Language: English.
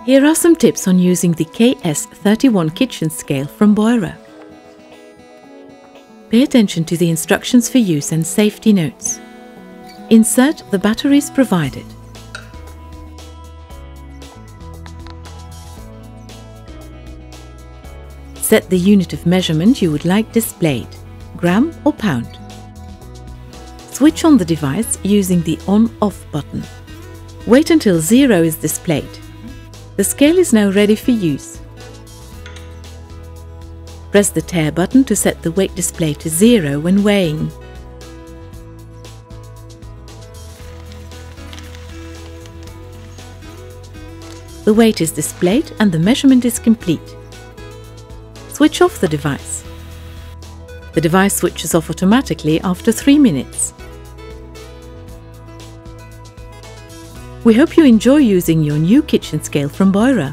Here are some tips on using the KS31 kitchen scale from Beurer. Pay attention to the instructions for use and safety notes. Insert the batteries provided. Set the unit of measurement you would like displayed, gram or pound. Switch on the device using the on-off button. Wait until 0 is displayed. The scale is now ready for use. Press the tare button to set the weight display to 0 when weighing. The weight is displayed and the measurement is complete. Switch off the device. The device switches off automatically after 3 minutes. We hope you enjoy using your new kitchen scale from Beurer.